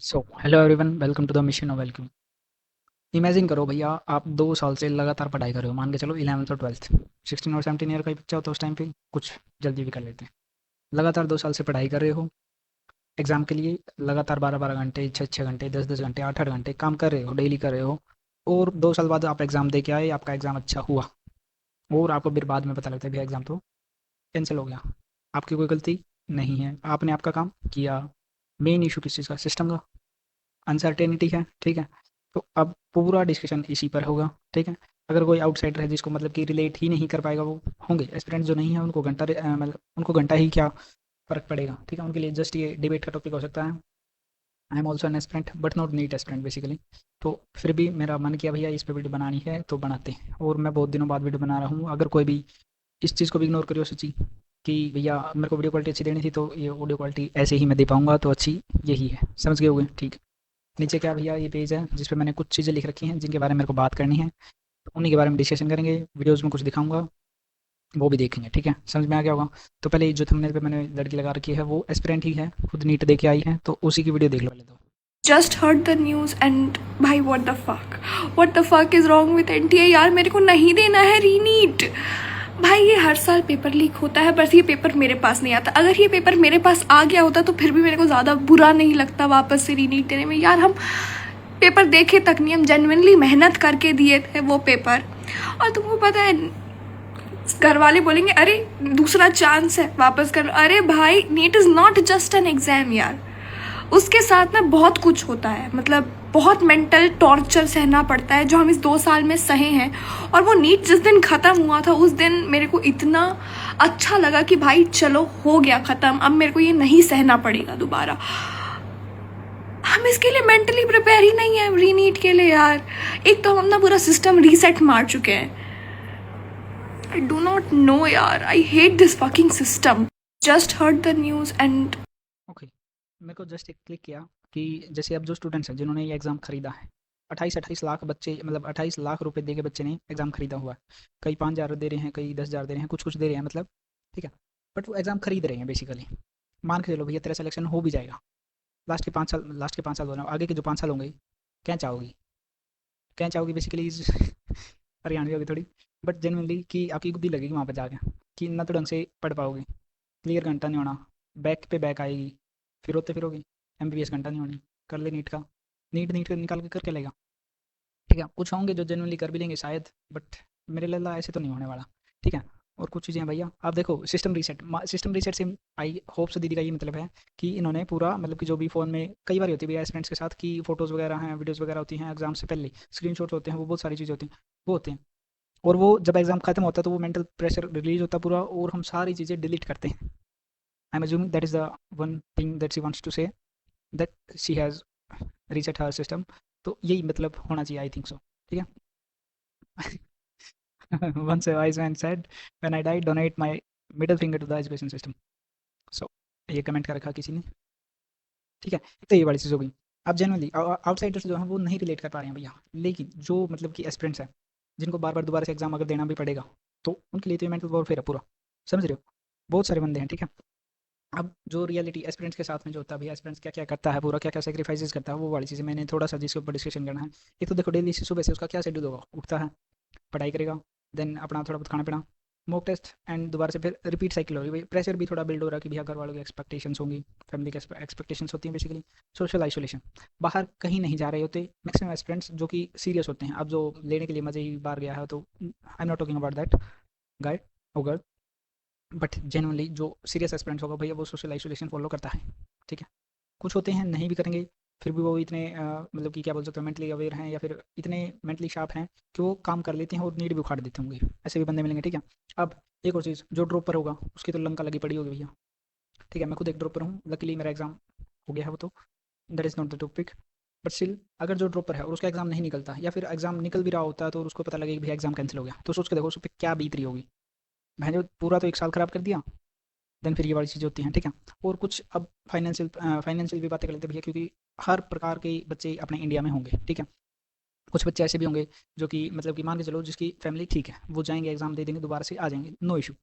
So hello everyone, welcome to the mission of welcome. Imagine करो भैया, आप 2 साल से लगातार पढ़ाई कर रहे हो। मान के चलो 11th और 12th, 16 और 17 ईयर का ही बच्चा होता है उस टाइम पे। कुछ जल्दी भी कर लेते हैं। लगातार 2 साल से पढ़ाई कर रहे हो एग्जाम के लिए। लगातार 12-12 घंटे, 6-6 घंटे, 10-10 घंटे, 8-8 घंटे काम कर रहे हो, डेली कर रहे हो। और 2 साल बाद आप एग्ज़ाम दे के आए, आपका एग्ज़ाम अच्छा हुआ। और आपको फिर बाद में पता लगता है भैया एग्ज़ाम तो कैंसिल हो गया। आपकी कोई गलती नहीं है, आपने आपका काम किया। मेन इशू किस चीज़ का? सिस्टम का अनसर्टेनिटी है, ठीक है। तो अब पूरा डिस्कशन इसी पर होगा, ठीक है। अगर कोई आउटसाइडर है जिसको मतलब कि रिलेट ही नहीं कर पाएगा, वो होंगे एस्पिरेंट जो नहीं है, उनको घंटा मतलब उनको घंटा ही क्या फ़र्क पड़ेगा, ठीक है। उनके लिए जस्ट ये डिबेट का टॉपिक हो सकता है। I am also an aspirant but not NEET aspirant basically. तो फिर भी मेरा मन किया भैया इस पर वीडियो बनानी है तो बनाते हैं, और मैं बहुत दिनों बाद वीडियो बना रहा हूँ। अगर कोई भी इस चीज़ को भी इग्नोर करियो, सोची कि भैया मेरे को वीडियो क्वालिटी अच्छी देनी थी, तो ये ऑडियो क्वालिटी ऐसे ही मैं दे पाऊँगा, तो अच्छी यही है। समझ गए होगे, ठीक। नीचे क्या भैया ये पेज है जिस पे मैंने कुछ चीज़ें लिख रखी हैं जिनके बारे में मेरे को बात करनी है। तो उन्हीं के बारे में डिस्कशन करेंगे, वीडियोज़ में कुछ दिखाऊंगा, वो भी देखेंगे, ठीक है। समझ में आ गया होगा। तो पहले जो थंबनेल पे मैंने लड़की लगा रखी है वो एस्पिरेंट ही है, खुद नीट दे के आई है, तो उसी की वीडियो देख लो पहले तो। Just heard the news and भाई what the fuck is wrong with NTA यार। मेरे को नहीं देना है रीनीट। भाई ये हर साल पेपर लीक होता है, बस ये पेपर मेरे पास नहीं आता। अगर ये पेपर मेरे पास आ गया होता तो फिर भी मेरे को ज़्यादा बुरा नहीं लगता वापस से रीनीट देने में। यार हम पेपर देखे तक नहीं, हम जेन्युइनली मेहनत करके दिए थे वो पेपर। और तुमको पता है घर वाले बोलेंगे अरे दूसरा चांस है वापस कर लो। अरे भाई NEET is not just an exam यार, उसके साथ ना बहुत कुछ होता है। मतलब बहुत मेंटल टॉर्चर सहना पड़ता है जो हम इस 2 साल में सहे हैं। और वो नीट जिस दिन ख़त्म हुआ था उस दिन मेरे को इतना अच्छा लगा कि भाई चलो हो गया ख़त्म, अब मेरे को ये नहीं सहना पड़ेगा दोबारा। हम इसके लिए मेंटली प्रिपेयर ही नहीं है री नीट के लिए यार। एक तो हम अपना पूरा सिस्टम रीसेट मार चुके हैं। आई डू नॉट नो यार, I hate this fucking system. Just heard the news and okay, मेरे को जस्ट एक क्लिक किया कि जैसे अब जो स्टूडेंट्स हैं जिन्होंने ये एग्ज़ाम खरीदा है, 28-28 लाख बच्चे, मतलब 28 लाख रुपए दे के बच्चे ने एग्ज़ाम खरीदा हुआ है। कई 5,000 दे रहे हैं, कई 10,000 दे रहे हैं, कुछ कुछ दे रहे हैं, मतलब ठीक है। बट वो एग्ज़ाम खरीद रहे हैं बेसिकली। मान के चलो भैया तेरा सिलेक्शन हो भी जाएगा। लास्ट के 5 साल बोल रहा हूँ, आगे के जो 5 साल होंगे क्या चाहोगी? क्या चाहोगी बेसिकली इज हरियाणवी होगी थोड़ी, बट जेनुअनली कि आपकी गुद्दी लगेगी वहाँ पर जाके, कि ना तो ढंग से पढ़ पाओगे, क्लियर घंटा नहीं होना, बैक पे बैक आएगी, फिर होते फिरोगे। MBBS घंटा नहीं होनी। कर ले नीट का, नीट नीट निकाल के करके लेगा, ठीक है। कुछ होंगे जो जेनुअनली कर भी लेंगे शायद, बट मेरे लल्ला ऐसे तो नहीं होने वाला, ठीक है। और कुछ चीज़ें हैं भैया, आप देखो सिस्टम रीसेट से आई होप्स दीदी का ये मतलब है कि इन्होंने पूरा मतलब कि जो भी फ़ोन में कई बार होती है भैया स्टूडेंट्स के साथ कि फ़ोटोज़ वगैरह हैं, वीडियोज़ वगैरह होती हैं एग्जाम से पहले, स्क्रीनशॉट्स होते हैं, वो बहुत सारी चीज़ें होती हैं, वो होते हैं। और वो जब एग्ज़ाम खत्म होता है तो वो मेंटल प्रेशर रिलीज होता है पूरा, और हम सारी चीज़ें डिलीट करते हैं। I am assuming that is the one thing that she wants to say, that she has reset her system. तो यही मतलब होना चाहिए, आई थिंक सो, ठीक है। Once a wise man said, when I die, donate my middle finger to the education system. So ये comment कर रखा किसी ने, ठीक है। तो ये बड़ी चीज़ हो गई। अब जनरली आउटसाइडर्स जो हैं वो नहीं रिलेट कर पा रहे हैं भैया, लेकिन जो मतलब कि एस्पिरेंट्स हैं जिनको बार बार दोबारा से एग्जाम अगर देना भी पड़ेगा, तो उनके लिए तो ये मेंटल वॉरफेयर है पूरा। समझ रहे हो? बहुत सारे बंदे हैं, ठीक है। अब जो रियलिटी एस्पिरेंट्स के साथ में जो होता है भैया, एस्पिरेंट्स क्या क्या करता है, पूरा क्या क्या सेक्रीफाइसेस करता है, वो वाली चीज़ें मैंने थोड़ा सा जिसके ऊपर डिस्कशन करना है। एक तो देखो डेली सुबह से उसका क्या शेड्यूल होगा, उठता है, पढ़ाई करेगा, देन अपना थोड़ा बहुत खाना पीना, मॉक टेस्ट, एंड दोबारा से फिर रिपीट साइकिल हो रही है। प्रेशर भी थोड़ा बिल्ड हो रहा है कि भैया घर वालों की एक्सपेक्टेशंस होंगी, फैमिली की एक्सपेक्टेशंस होती हैं बेसिकली। सोशल आइसोलेशन, बाहर कहीं नहीं जा रहे होते मैक्सिमम एस्पिरेंट्स जो कि सीरियस होते हैं। अब जो लेने के लिए मजे ही बाहर गया है, तो आई am not talking about that guy और गर्ल, बट जेनुअनली जो सीरियस एस्पिरेंट्स होगा भैया वो सोशल आइसोलेशन फॉलो करता है, ठीक है। कुछ होते हैं नहीं भी करेंगे, फिर भी वो इतने मतलब कि क्या बोल सकते हो, मेंटली अवेयर हैं या फिर इतने मेंटली शार्प हैं कि वो काम कर लेते हैं और नीड भी उखाड़ देते होंगे। ऐसे भी बंदे मिलेंगे, ठीक है। अब एक और चीज़, जो ड्रॉप पर होगा उसकी तो लंका लगी पड़ी होगी भैया, ठीक है। मैं खुद एक ड्रॉप पर हूँ, लकीली मेरा एग्जाम हो गया है, वो तो that is not the topic. But still अगर जो ड्रॉप पर है और उसका एग्जाम नहीं निकलता, या फिर एग्जाम निकल भी रहा होता है तो उसको पता लगे कि भैया एग्जाम कैंसिल हो गया, तो सोच के देखो उस पर क्या बीत रही होगी। मैं जो पूरा तो 1 साल खराब कर दिया, देन फिर ये वाली चीज़ें होती हैं, ठीक है। और कुछ अब फाइनेंशियल भी बातें कर लेते हैं भैया, क्योंकि हर प्रकार के बच्चे अपने इंडिया में होंगे, ठीक है। कुछ बच्चे ऐसे भी होंगे जो कि मतलब कि मान के चलो जिसकी फैमिली ठीक है, वो जाएंगे एग्जाम दे देंगे, दोबारा से आ जाएंगे, नो इशू।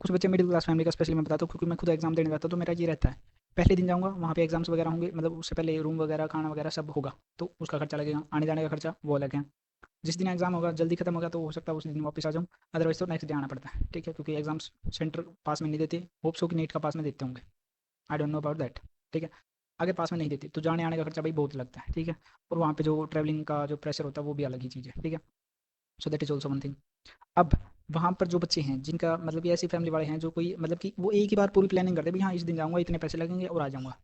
कुछ बच्चे मिडिल क्लास फैमिली का, स्पेशली मैं बताता हूँ क्योंकि मैं खुद एग्जाम देने जाता हूँ तो मेरा ये रहता है पहले दिन जाऊँगा, वहाँ पे एग्ज़ाम्स वगैरह होंगे, मतलब उससे पहले रूम वगैरह, खाना वगैरह सब होगा, तो उसका खर्चा लगेगा, आने-जाने का खर्चा वो अलग है। जिस दिन एग्ज़ाम होगा जल्दी खत्म होगा तो हो सकता है उस दिन वापस आ जाऊँ, अदरवाइज़ तो नेक्स्ट डे आना पड़ता है, ठीक है? क्योंकि एग्ज़ाम्स सेंटर पास में नहीं देते, होप सो कि नीट का पास में देते होंगे, आई डोंट नो अबाउट दैट, ठीक है? अगर पास में नहीं देते तो जाने-आने का खर्चा भाई बहुत लगता है, ठीक है? और वहाँ पे जो ट्रैवलिंग का जो प्रेशर होता है वो भी अलग ही चीज़ है, ठीक है? So that is also one thing. अब वहाँ पर जो बच्चे हैं जिनका मतलब कि ऐसी फैमिली वाले हैं जो कोई मतलब कि वो एक ही बार पूरी प्लानिंग करते हैं भाई हाँ इस दिन जाऊँगा, इतने पैसे लगेंगे और आ जाऊँगा।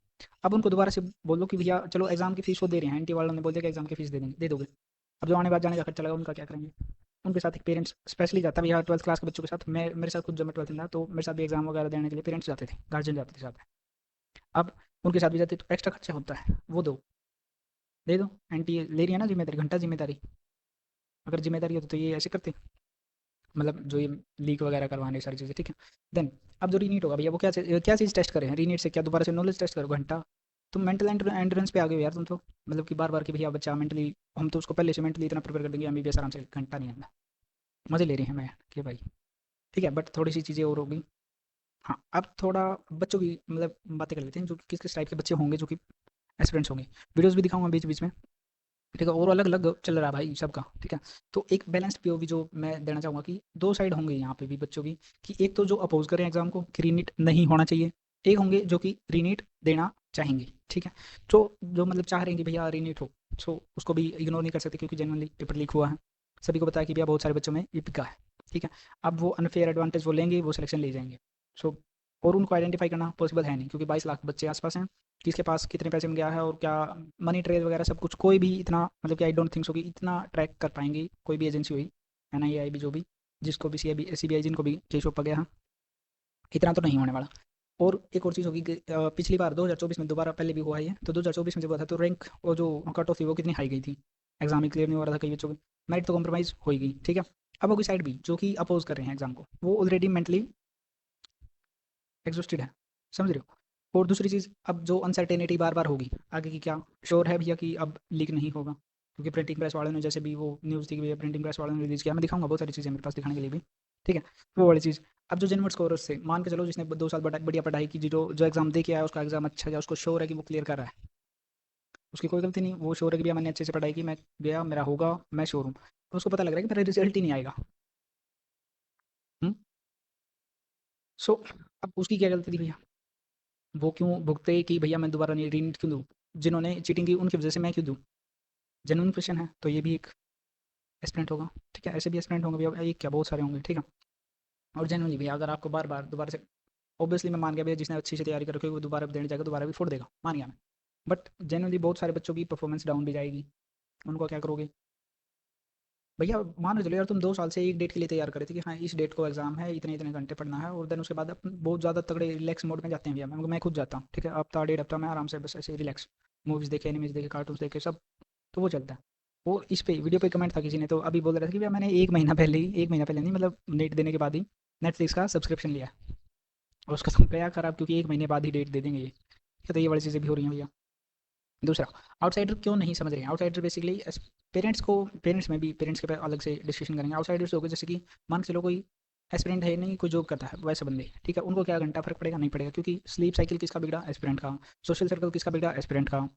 अब उनको दोबारा से बोलो कि भैया चलो एग्ज़ाम की फ़ीस वो दे रहे हैं, एनटी वालों ने बोल दिया कि एग्ज़ाम की फ़ीस दे देंगे, दे दोगे। अब जो आने बाद जाने का खर्चा लगा उनका क्या करेंगे? उनके साथ एक पेरेंट्स स्पेशली जाता है भैया 12th क्लास के बच्चों के साथ। मैं मेरे साथ खुद जब मैं 12th में था तो मेरे साथ भी एग्ज़ाम वगैरह देने के लिए पेरेंट्स जाते थे, गार्जियन जाते थे साथ में। अब उनके साथ भी जाते तो एक्स्ट्रा खर्चा होता है, वो दो, दे दो। एनटी ले रही है ना ज़िम्मेदारी, घंटा ज़िम्मेदारी। अगर ज़िम्मेदारी होती तो ये ऐसे करते? मतलब जो ये लीक वगैरह करवाने सारी चीज़ें, ठीक है? देन अब जो रीनीट होगा भैया वो क्या चीज़ टेस्ट करें? रीनीट से क्या दोबारा से नॉलेज टेस्ट करो? घंटा? तुम मेंटल एंड्योरेंस पे आ गए हो यार तुम तो। मतलब कि बार-बार कि भैया बच्चा मेंटली, हम तो उसको पहले से मेंटली इतना प्रिपेयर कर देंगे एमबीबीएस आराम से, घंटा नहीं आना। मज़े ले रहे हैं मैं कि भाई ठीक है, बट थोड़ी-सी चीज़ें और होगी। हाँ, अब थोड़ा बच्चों की मतलब बातें कर लेते हैं, जो कि किस-किस टाइप के बच्चे होंगे जो कि एस्पिरेंट्स होंगे। वीडियोज़ भी दिखाऊँगा बीच-बीच में, ठीक है? और अलग-अलग चल रहा है भाई सबका, ठीक है? तो एक बैलेंस्ड पीओवी जो मैं देना चाहूँगा कि 2 साइड होंगे यहाँ पे भी बच्चों की, कि एक तो जो अपोज़ कर रहे हैं एग्ज़ाम को कि रीनीट नहीं होना चाहिए, एक होंगे जो कि रीनीट देना चाहेंगे, ठीक है? तो जो मतलब चाह रहे हैं कि भैया रीनीट हो, सो उसको भी इग्नोर नहीं कर सकते क्योंकि जेनुइनली पेपर लीक हुआ है। सभी को पता है कि भैया बहुत सारे बच्चों में ये बिका है, ठीक है? अब वो अनफेयर एडवांटेज वो लेंगे, वो सिलेक्शन ले जाएँगे। सो और उनको आइडेंटिफ़ाई करना पॉसिबल है नहीं क्योंकि 22 लाख बच्चे आस-पास हैं, किसके पास कितने पैसे में गया है और क्या मनी ट्रेल वगैरह सब कुछ कोई भी इतना मतलब कि आई डोंट थिंक सो कि इतना ट्रैक कर पाएंगे कोई भी एजेंसी हुई, एनआईए भी जो भी, जिसको भी सीबीआई जिनको भी केस ऊपर गया है, इतना तो नहीं होने वाला। और एक और चीज़ होगी कि पिछली बार 2024 में दोबारा पहले भी हुआ है, तो 2024 में जब हुआ था तो रैंक और जो कट ऑफ थी वो कितनी हाई गई थी, एग्जाम ही क्लियर नहीं हो रहा था कई बच्चों की, मेरिट तो कॉम्प्रोमाइज़ हो ही गई, ठीक है? अब होगी साइड भी जो कि अपोज कर रहे हैं एग्जाम को, वो ऑलरेडी मेंटली एग्जॉस्टेड है, समझ रहे हो? और दूसरी चीज़ अब जो अनसर्टेनिटी बार बार होगी आगे की, क्या श्योर है भैया कि अब लीक नहीं होगा? क्योंकि प्रिंटिंग प्रेस वालों ने जैसे भी वो न्यूज़ थी कि भैया प्रिंटिंग प्रेस वालों ने रिलीज़ किया, मैं दिखाऊंगा बहुत सारी चीज़ें मेरे पास दिखाने के लिए भी, ठीक है? वो वाली चीज़। अब जो जेनवर्ड स्कोरर्स से मान के चलो जिसने 2 साल बढ़िया पढ़ाई की, जो जो एग्जाम दे के आया उसका एग्जाम अच्छा गया, उसको श्योर है कि वो क्लियर कर रहा है, उसकी कोई गलती नहीं, वो श्योर है कि भैया मैंने अच्छे से पढ़ाई की, मैं गया मेरा होगा, मैं श्योर हूँ, तो उसको पता लग रहा है कि मेरा रिजल्ट ही नहीं आएगा। सो अब उसकी क्या गलती थी भैया? वो क्यों भुगते कि भैया मैं दोबारा नहीं रीनीट क्यों दूँ? जिन्होंने चीटिंग की उनकी वजह से मैं क्यों दूँ? जेन्युइन क्वेश्चन है, तो ये भी एक एस्पिरेंट होगा, ठीक है? ऐसे भी एस्पिरेंट होंगे भैया, एक क्या बहुत सारे होंगे, ठीक है? और जेन्युइनली भैया अगर आपको बार-बार दोबारा से, ऑब्वियसली मैं मान गया भैया जिसने अच्छी से तैयारी कर रखी है वो दोबारा देने जाएगा, दोबारा भी फोड़ देगा, मान गया मैं। बट जेन्युइनली बहुत सारे बच्चों की परफॉर्मेंस डाउन भी जाएगी, उनको क्या करोगे? भैया मान के चलो यार तुम 2 साल से एक डेट के लिए तैयार करे थे कि हाँ इस डेट को एग्जाम है, इतने-इतने घंटे पढ़ना है, और देन उसके बाद अपन बहुत ज़्यादा तगड़े रिलैक्स मोड में जाते हैं भैया, मैं खुद जाता हूँ, ठीक है? हफ्ता, डेढ़ हफ्ता मैं आराम से बस ऐसे रिलैक्स, मूवीज़ देखे, एनिमेज़ देखे, कार्टून्स देखे सब, तो वो चलता है। वो इस पे वीडियो पे कमेंट था किसी ने तो अभी बोल रहा था कि भैया मैंने 1 महीना पहले ही, 1 महीना पहले नहीं मतलब नेट देने के बाद ही नेटफ्लिक्स का सब्सक्रिप्शन लिया है। और उसका तो गया खराब क्योंकि 1 महीने बाद ही डेट दे देंगे ये। तो ये वाली चीज़ें भी हो रही हैं भैया। दूसरा, आउटसाइडर क्यों नहीं समझ रहे हैं? आउटसाइडर बेसिकली पेरेंट्स को, पेरेंट्स में भी पेरेंट्स के अलग से डिस्कशन करेंगे। आउटसाइडर्स हो गए जैसे कि मान के चलो कोई एस्पिरेंट है नहीं, कोई जॉब करता है वैसे बंदे, ठीक है? उनको क्या घंटा फ़र्क पड़ेगा? नहीं पड़ेगा क्योंकि स्लीप साइकिल किसका बिगड़ा? एस्पिरेंट का। सोशल सर्कल किसका बिगड़ा? एस्पिरेंट का।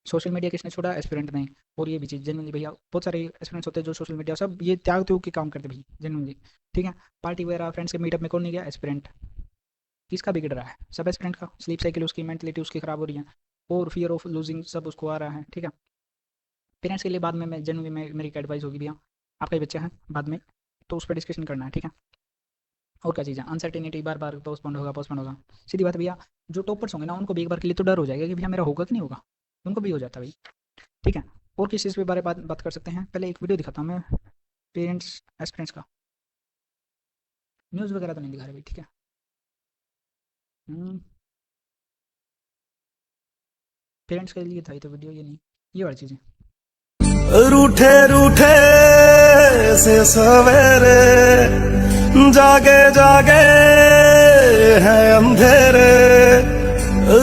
सोशल मीडिया किसने छोड़ा? एस्पिरेंट ने। और ये भी चीज़ जेनुइनली भैया बहुत सारे एस्पिरेंट्स होते हैं जो सोशल मीडिया सब ये त्याग त्याग के काम करते हैं भैया जेनुइनली, ठीक है? पार्टी वगैरह फ्रेंड्स के मीटअप में कौन नहीं गया? एस्पिरेंट। किसका बिगड़ रहा है? सब एस्पिरेंट का। स्लीप साइकिल उसकी, मेंटलिटी उसकी खराब हो रही है, और फियर ऑफ लूजिंग सब उसको आ रहा है, ठीक है? पेरेंट्स के लिए बाद में मैं जेनुइनली मेरी एक एडवाइस होगी भैया, आपका ही बच्चा है बाद में, तो उस पर डिस्कशन करना है, ठीक है? और क्या चीज़ है, अनसर्टेनिटी बार बार पोस्टपोन होगा, पोस्टपोन होगा। सीधी बात है भैया, जो टॉपर्स होंगे ना उनको भी एक बार के लिए तो डर हो जाएगा कि भैया मेरा होगा कि नहीं होगा, उनको भी हो जाता है भाई, ठीक है? और किस चीज़ पे बारे बात कर सकते हैं? पहले एक वीडियो दिखाता हूँ मैं पेरेंट्स एस्पिरेंट्स का, न्यूज़ वगैरह तो नहीं दिखा रहे भाई, ठीक है? पेरेंट्स के लिए था ये तो वीडियो, ये नहीं, ये वाली चीज़ें। रूठे रूठे से सवेरे जागे जागे हैं अंधेरे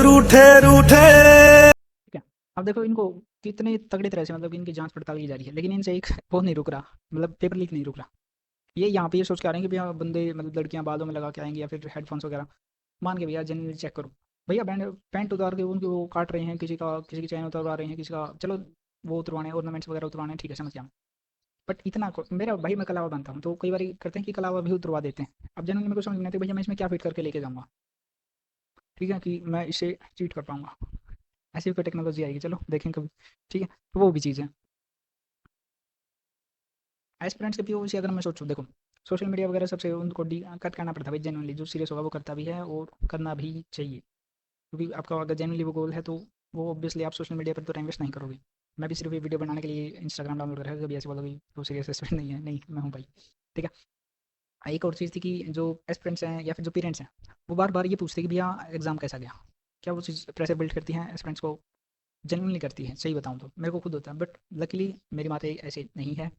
रूठे रूठे। ठीक है? अब देखो इनको कितने तगड़े तरह से मतलब कि इनकी जांच पड़ताल की जा रही है, लेकिन इनसे एक वो नहीं रुक रहा, मतलब पेपर लीक नहीं रुक रहा। ये यहाँ पे ये सोच के आ रहे हैं कि भैया बंदे मतलब लड़कियां बालों में लगा के आएंगी या फिर हेडफोन्स वगैरह, मान के भैया जनरली चेक करो, भैया पैंट उतार के उनकी वो काट रहे हैं, किसी की चैन उतरवा रहे हैं, किसी का चलो वो उतरवाने, ऑर्नामेंट्स वगैरह उतरवाने हैं, ठीक है समझ गया। बट इतना मेरा भाई, मैं कलावा बनता हूँ तो कई बार करते हैं कि कलावा भी उतरवा देते हैं। अब जनरली मेरे को समझ नहीं आती भैया मैं इसमें क्या फिट करके लेके जाऊँगा, ठीक है, कि मैं इससे चीट कर पाऊँगा। ऐसी भी कोई टेक्नोलॉजी आएगी, चलो देखें कभी, ठीक है। तो वो भी चीज़ है। एस्पिरेंट्स के पीओवी से अगर मैं सोचूँ, देखो सोशल मीडिया वगैरह सबसे उनको कट करना पड़ता है भाई, जेनुअनली जो सीरियस होगा वो करता भी है और करना भी चाहिए, क्योंकि आपका अगर जेनुअनली वो गोल है तो वो ऑब्वियसली आप सोशल मीडिया पर तो टाइम वेस्ट नहीं करोगे। मैं भी सिर्फ ये वीडियो बनाने के लिए इंस्टाग्राम डाउनलोड कर रहा कभी ऐसे बोलोगे वो सीरियस एस्पिरेंट नहीं है, नहीं मैं हूँ भाई, ठीक है। एक और चीज़ थी कि जो एस्पिरेंट्स हैं या फिर जो पेरेंट्स हैं वो बार बार ये पूछते हैं कि भैया एग्जाम कैसा गया। क्या वो चीज़ प्रेशर बिल्ड करती हैं एस्पिरेंट्स को? जेनुअनली करती है, सही बताऊँ तो मेरे को खुद होता है, बट लकीली मेरी माते ऐसे नहीं है।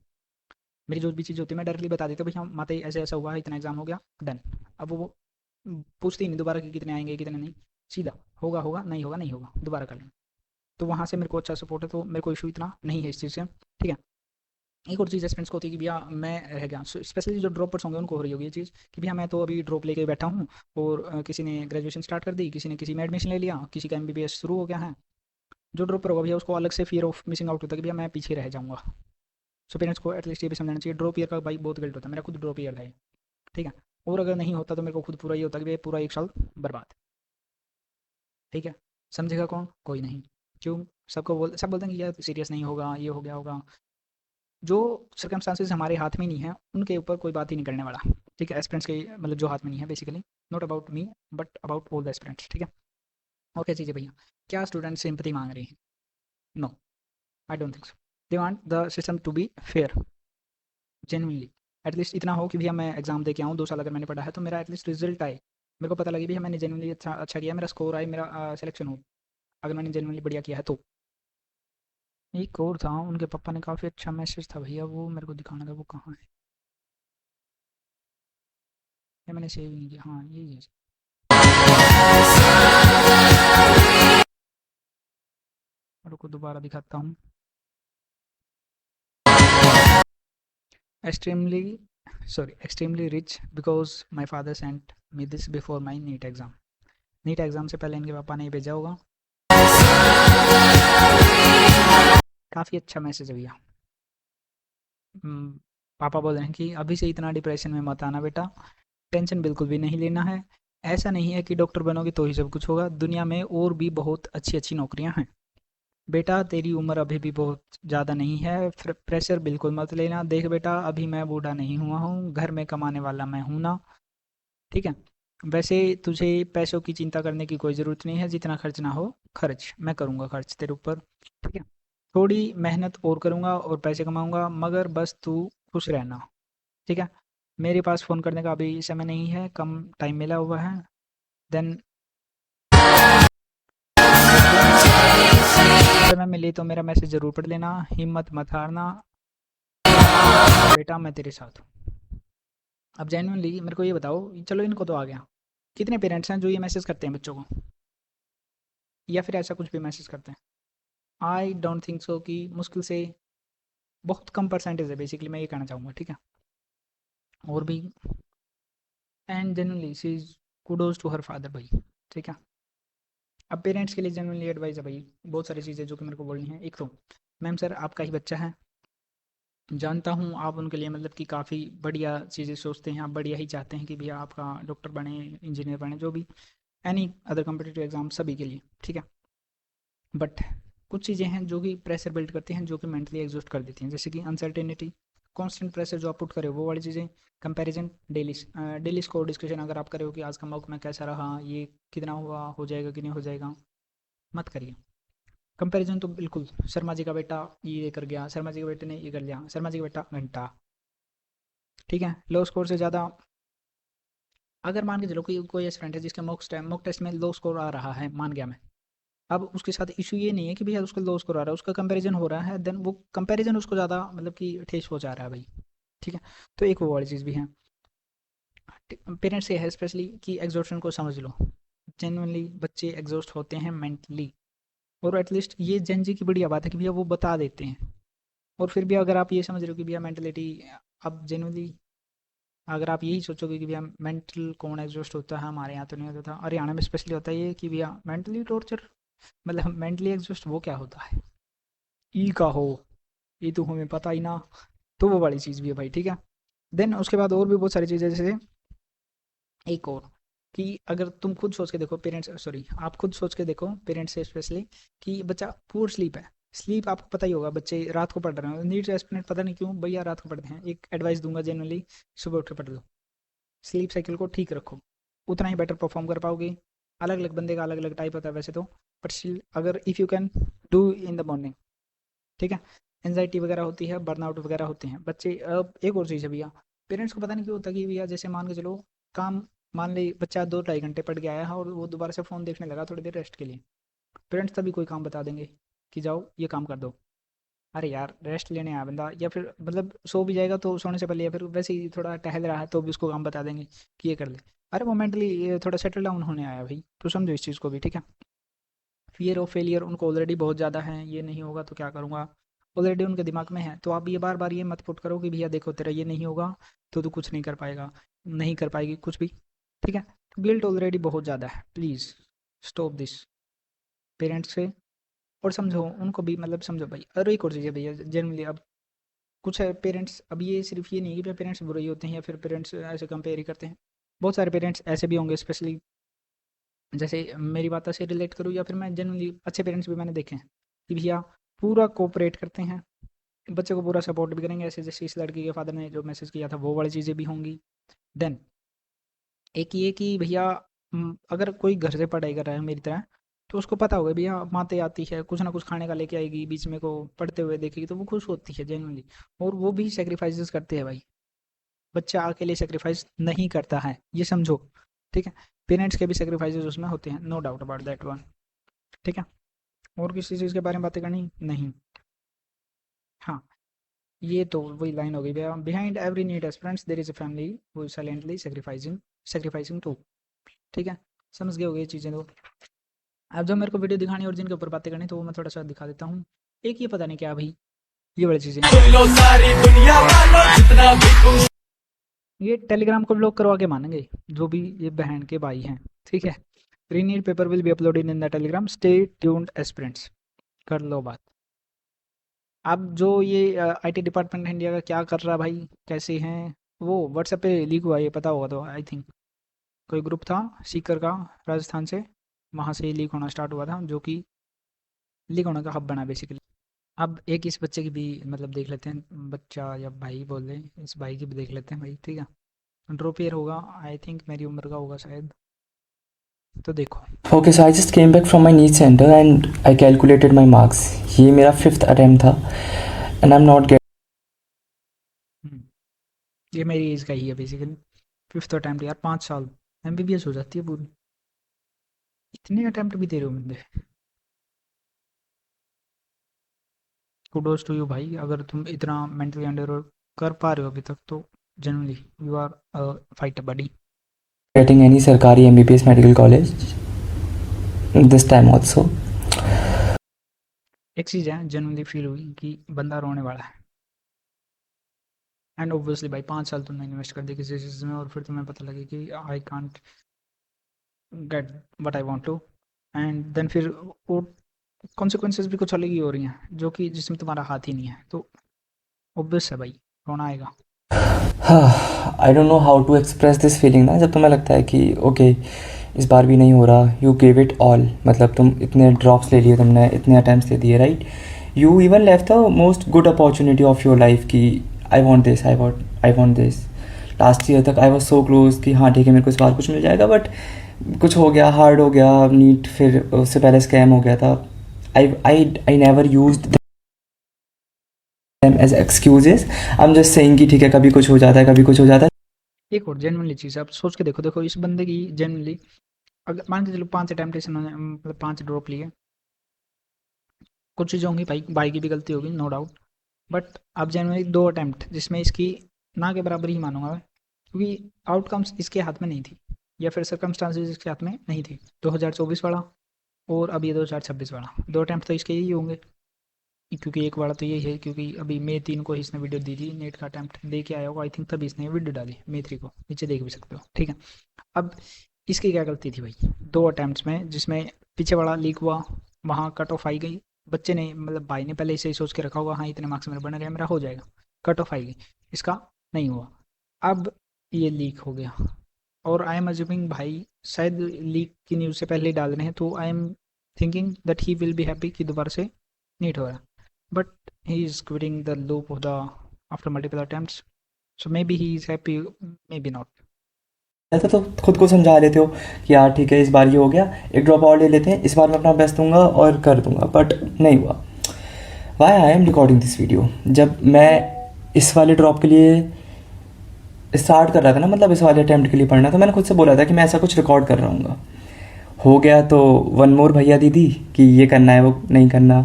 मेरी जो भी चीज़ होती है मैं डायरेक्टली बता देता हूँ भैया माते ऐसे ऐसा हुआ है, इतना एग्जाम हो गया, डन। अब वो पूछते ही नहीं दोबारा कि कितने आएंगे कितने नहीं, सीधा होगा होगा, नहीं होगा नहीं होगा, दोबारा कर लेंगे। तो वहाँ से मेरे को अच्छा सपोर्ट है, तो मेरे को इशू इतना नहीं है इस चीज़ से, ठीक है। एक और चीज़ एस्पिरेंट्स को होती है कि भैया मैं रह गया, स्पेशली जो ड्रॉपर्स होंगे उनको हो रही होगी ये चीज़ कि भैया मैं तो अभी ड्रॉप लेके बैठा हूँ और किसी ने ग्रेजुएशन स्टार्ट कर दी, किसी ने किसी में एडमिशन ले लिया, किसी का एमबीबीएस शुरू हो गया है। जो ड्रॉपर होगा भैया उसको अलग से फियर ऑफ मिसिंग आउट होता है कि भैया मैं पीछे रह जाऊँगा। सो पेरेंट्स को एटलीस्ट ये भी समझना चाहिए, ड्रॉप ईयर का भाई बहुत गिल्ट होता है, मेरा खुद ड्रॉप ईयर था ये, ठीक है। और अगर नहीं होता तो मेरे को खुद पूरा ये होता कि भाई पूरा एक साल बर्बाद, ठीक है। समझेगा कौन? कोई नहीं। क्यों? सब बोलते हैं कि यार सीरियस नहीं होगा, ये हो गया होगा। जो सर्कमस्टांसेस हमारे हाथ में नहीं है उनके ऊपर कोई बात ही नहीं करने वाला, ठीक है। एस्पिरेंट्स के मतलब जो हाथ में नहीं है basically, not about me but about all the aspirants, ठीक है। और क्या चीज़ है भैया, क्या स्टूडेंट सिंपैथी मांग रहे हैं? No, I don't think so. They want the system to be fair, genuinely. At least इतना हो कि भैया मैं एग्जाम दे के आऊँ, 2 साल अगर मैंने पढ़ा है तो मेरा एटलीस्ट रिजल्ट आए, मेरे को पता लगे भैया मैंने जेन्युइनली अच्छा अच्छा किया, मेरा स्कोर आए, मेरा सिलेक्शन हो, अगर मैंने जेन्युइनली बढ़िया किया है तो। एक और था, उनके पापा ने काफ़ी अच्छा मैसेज था भैया, वो मेरे को दिखाना था, वो कहाँ है? ये मैंने सेव नहीं किया, हाँ यही है। रुको दोबारा दिखाता हूँ। Extremely extremely rich because my father sent me this before my NEET exam. NEET exam से पहले इनके पापा ने भेजा होगा। काफ़ी अच्छा मैसेज है भैया। पापा बोल रहे हैं कि अभी से इतना डिप्रेशन में मत आना बेटा, टेंशन बिल्कुल भी नहीं लेना है। ऐसा नहीं है कि डॉक्टर बनोगे तो ही सब कुछ होगा, दुनिया में और भी बहुत अच्छी अच्छी नौकरियां हैं। बेटा तेरी उम्र अभी भी बहुत ज़्यादा नहीं है, प्रेशर बिल्कुल मत लेना। देख बेटा अभी मैं बूढ़ा नहीं हुआ हूँ, घर में कमाने वाला मैं हूँ ना, ठीक है। वैसे तुझे पैसों की चिंता करने की कोई ज़रूरत नहीं है, जितना खर्च ना हो खर्च मैं करूँगा, खर्च तेरे ऊपर, ठीक है। थोड़ी मेहनत और करूँगा और पैसे कमाऊँगा, मगर बस तू खुश रहना, ठीक है। मेरे पास फ़ोन करने का अभी समय नहीं है, कम टाइम मिला हुआ है। देन समय मिले तो मेरा मैसेज ज़रूर पढ़ लेना, हिम्मत मत हारना बेटा, मैं तेरे साथ हूँ। अब जेन्युइनली मेरे को ये बताओ, चलो इनको तो आ गया, कितने पेरेंट्स हैं जो ये मैसेज करते हैं बच्चों को, या फिर ऐसा कुछ भी मैसेज करते हैं? आई डोंट थिंक सो, कि मुश्किल से बहुत कम परसेंटेज है बेसिकली, मैं ये कहना चाहूँगा, ठीक है। और भी, and genuinely she is kudos to her father भाई, ठीक है। अब पेरेंट्स के लिए जेन्युइनली एडवाइस है भाई, बहुत सारी चीज़ें जो कि मेरे को बोलनी है। एक तो मैम सर आपका ही बच्चा है, जानता हूँ आप उनके लिए मतलब कि काफ़ी बढ़िया चीज़ें सोचते हैं, आप बढ़िया ही चाहते हैं कि भैया आपका डॉक्टर बने, इंजीनियर बने, जो भी एनी अदर कम्पिटिटिव एग्जाम सभी के लिए, ठीक है। बट कुछ चीज़ें हैं जो कि प्रेशर बिल्ड करती हैं, जो कि मेंटली एग्जॉस्ट कर देती हैं, जैसे कि अनसर्टेनिटी, कांस्टेंट प्रेशर जो आप पुट करे वो वाली चीज़ें, कंपैरिजन, डेली स्कोर डिस्कशन अगर आप करो कि आज का मौका मैं कैसा रहा, ये कितना हुआ, हो जाएगा कि नहीं हो जाएगा, मत करिए। कंपैरिजन तो बिल्कुल, शर्मा जी का बेटा ये कर गया, शर्मा जी के बेटे ने ये कर लिया, शर्मा जी का बेटा घंटा, ठीक है। लो स्कोर से ज़्यादा, अगर मान के चलो कि कोई स्टूडेंट है जिसके मॉक टेस्ट में लो स्कोर आ रहा है, मान गया मैं, अब उसके साथ इशू ये नहीं है कि भैया उसका लो स्कोर आ रहा है, उसका कंपैरिजन हो रहा है, देन वो कंपैरिजन उसको ज़्यादा मतलब कि ठेस पहुंचा रहा है भाई, ठीक है। तो एक वो वाली चीज़ भी है। पेरेंट्स से है स्पेशली कि एग्जॉस्शन को समझ लो, जेनुअनली बच्चे एग्जॉस्ट होते हैं मेंटली, और एटलीस्ट ये जेन जी की बढ़िया बात है कि भैया वो बता देते हैं। और फिर भी अगर आप ये समझ रहे हो कि भैया मेंटलिटी, अब जेनुअनली अगर आप यही सोचोगे कि भैया मेंटल कौन एग्जॉस्ट होता है, हमारे यहाँ तो नहीं होता था, हरियाणा में स्पेशली होता है ये कि भैया मेंटली टॉर्चर, मतलब मेंटली एग्जॉस्ट वो क्या होता है, ई का हो, ये तो हमें पता ही ना। तो वो वाली चीज़ भी है भाई, ठीक है। देन उसके बाद और भी बहुत सारी चीज़ें, जैसे एक और कि अगर तुम खुद सोच के देखो, पेरेंट्स सॉरी आप खुद सोच के देखो, पेरेंट्स से स्पेशली, कि बच्चा पुअर स्लीप है, स्लीप आपको पता ही होगा, बच्चे रात को पढ़ रहे हैं, नीट एस्पिरेंट पता नहीं क्यों भैया रात को पढ़ते हैं, एक एडवाइस दूंगा जनरली, सुबह उठ के पढ़ लो, स्लीप साइकिल को ठीक रखो, उतना ही बेटर परफॉर्म कर पाओगे। अलग अलग बंदे का अलग अलग टाइप होता है वैसे तो, बट स्टिल अगर if you can do in the morning, ठीक है। एनजाइटी वगैरह होती है, बर्नआउट वगैरह होते हैं बच्चे। अब एक और चीज़ है भैया, पेरेंट्स को पता नहीं क्यों होता कि भैया जैसे मान के चलो काम, मान ले बच्चा 2-2.5 घंटे पढ़ के आया है और वो दोबारा से फ़ोन देखने लगा थोड़ी देर रेस्ट के लिए, पेरेंट्स तभी कोई काम बता देंगे कि जाओ ये काम कर दो। अरे यार रेस्ट लेने आया बंदा, या फिर मतलब सो भी जाएगा तो सोने से पहले, या फिर वैसे ही थोड़ा टहल रहा है तो भी उसको काम बता देंगे कि ये कर ले। अरे वो मेंटली थोड़ा सेटल डाउन होने आया भाई, तो समझो इस चीज़ को भी, ठीक है। फियर ऑफ फेलियर उनको ऑलरेडी बहुत ज़्यादा है, ये नहीं होगा तो क्या करूँगा, ऑलरेडी उनके दिमाग में है। तो आप ये बार बार ये मत पुट करो कि भैया देखो तेरा ये नहीं होगा तो तू कुछ नहीं कर पाएगा, नहीं कर पाएगी कुछ भी, ठीक है। गिल्ट ऑलरेडी बहुत ज़्यादा है, प्लीज़ स्टॉप दिस पेरेंट्स से, और समझो उनको भी, मतलब समझो भाई। और एक और चीज़ है भैया, जनरली अब कुछ है पेरेंट्स, अब ये सिर्फ ये नहीं है कि पेरेंट्स बुरे ही होते हैं या फिर पेरेंट्स ऐसे कंपेयर ही करते हैं, बहुत सारे पेरेंट्स ऐसे भी होंगे, स्पेशली जैसे मेरी बात से रिलेट करूँ या फिर मैं जनरली अच्छे पेरेंट्स भी मैंने देखे हैं कि भैया पूरा कोऑपरेट करते हैं, बच्चे को पूरा सपोर्ट भी करेंगे, ऐसे जैसे इस लड़की के फादर ने जो मैसेज किया था वो वाली चीज़ें भी होंगी। देन एक ये कि भैया अगर कोई घर से पढ़ाई कर रहा है मेरी तरह, तो उसको पता होगा भैया माते आती है, कुछ ना कुछ खाने का लेके आएगी, बीच में को पढ़ते हुए देखेगी तो वो खुश होती है जेनुअनली, और वो भी सेक्रीफाइसेस करते हैं भाई, बच्चा अकेले सेक्रीफाइस नहीं करता है, ये समझो, ठीक है। पेरेंट्स के भी सेक्रीफाइसेस उसमें होते हैं, no doubt about that one, ठीक है। और किसी चीज़ के बारे में बातें करनी नहीं। हाँ, ये तो वही लाइन हो गई भैया, behind every NEET aspirants there is a family who is silently sacrificing too, ठीक है। समझ गए हो ये चीज़ें। तो अब जो मेरे को वीडियो दिखानी और जिनके ऊपर बातें करनी तो वो मैं थोड़ा सा दिखा देता हूँ। एक ये पता नहीं क्या भाई, ये बड़ी चीज़ें, ये टेलीग्राम को ब्लॉक करवा के मानेंगे जो भी ये बहन के भाई हैं, ठीक है। Re-NEET paper will be uploaded in the Telegram, stay tuned aspirants, कर लो बात। अब जो ये आईटी डिपार्टमेंट इंडिया का क्या कर रहा है भाई, कैसे हैं वो, व्हाट्सएप पे लीक हुआ ये पता होगा तो, आई थिंक कोई ग्रुप था सीकर का राजस्थान से, वहाँ से लीक होना स्टार्ट हुआ था, जो कि लीक होने का हब बना बेसिकली। अब एक इस बच्चे की भी मतलब देख लेते हैं, बच्चा या भाई बोल रहे हैं, इस भाई की भी देख लेते हैं भाई, ठीक है। ड्रॉप ईयर होगा आई थिंक, मेरी उम्र का होगा शायद, तो देखो। Okay, so I just came back from my NEET center and I calculated my marks. ये मेरा 5th attempt था and I'm not getting हम्म, ये मेरी एज का ही है बेसिकली, 5th अटैम्प्ट यार, 5 साल एमबीबीएस हो जाती है पूरी, इतने अटैम्प्ट भी दे रहे हो बंदे, कुडोज टू यू भाई, अगर तुम इतना मेंटली अंडर कर पा रहे हो अभी तक तो generally you are fight buddy. any सरकारी MBBS medical college this time also. एक चीज़ है जनरली फील हुई कि बंदा रोने वाला है, एंड ऑब्वियसली भाई 5 साल तुमने इन्वेस्ट कर दिया किसी चीज़ में और फिर तुम्हें पता लगे कि I can't get what I want to, and then फिर वो कॉन्सिक्वेंसेस भी कुछ अलग ही हो रही हैं जो कि जिसमें तुम्हारा हाथ ही नहीं है, तो ऑब्वियस है भाई रोना आएगा। I don't know how to express this feeling ना, जब तुम्हें लगता है कि okay इस बार भी नहीं हो रहा, you gave it all, मतलब तुम इतने ड्रॉप्स ले लिए, तुमने इतने अटैम्प्ट्स दे दिए, right, you even left the most good opportunity of your life कि I want this, I want this. Last year तक I was so close कि हाँ ठीक है मेरे को इस बार कुछ मिल जाएगा, बट कुछ हो गया, हार्ड हो गया, नीट, फिर उससे पहले स्कैम हो गया था। I never used them as excuses. I'm just saying कि ठीक है कभी कुछ हो जाता है, कभी कुछ हो जाता है। एक और जेनुअनली चीज़ आप सोच के देखो, देखो इस बंदे की जेनुअनली, अगर मान के चलो 5 अटैम्प्ट इन्होंने मतलब 5 ड्रॉप लिए, कुछ चीज़ें होंगी भाई, भाई की भी गलती होगी नो डाउट, बट अब जेनुअनली 2 अटैम्प्ट जिसमें इसकी ना के बराबर ही मानूंगा मैं, क्योंकि आउटकम्स इसके हाथ में नहीं थी या फिर सर्कमस्टांसेस इसके हाथ में नहीं थी। 2024 वाला और अब ये 2026 वाला, 2 अटैम्प्ट तो इसके ही होंगे, क्योंकि एक वाला तो यही है, क्योंकि अभी मई 3 को इसने वीडियो दी थी, नेट का अटैम्प्ट दे के आया होगा आई थिंक, तभी इसने वीडियो डाली मई 3 को, नीचे देख भी सकते हो, ठीक है। अब इसकी क्या गलती थी भाई, 2 अटैम्प्ट्स में जिसमें पीछे वाला लीक हुआ, वहाँ कट ऑफ आई गई, बच्चे ने मतलब भाई ने पहले से ही सोच के रखा होगा हाँ इतने मार्क्स मेरे बने रहे, मेरा हो जाएगा, कट ऑफ आई गई, इसका नहीं हुआ, अब ये लीक हो गया। और आई एम अज्यूमिंग भाई शायद लीक की न्यूज़ से पहले ही डाल रहे हैं, तो I am thinking that he will be happy कि दोबारा से नीट हो रहा है, but he is quitting the loop of the after multiple attempts, so may be he is happy, may be not. ऐसा तो खुद को समझा लेते हो कि यार ठीक है इस बार ये हो गया, एक ड्रॉप और ले लेते हैं, इस बार मैं अपना बेस्ट दूंगा और कर दूंगा, बट नहीं हुआ। Why I am recording this video, जब मैं इस वाले ड्रॉप के लिए स्टार्ट कर रहा था ना, मतलब इस वाले अटैम्प्ट के लिए पढ़ना, तो मैंने खुद से बोला था कि मैं ऐसा कुछ रिकॉर्ड कर रहा हूँ। हो गया तो वन मोर भैया दीदी कि ये करना है वो नहीं करना,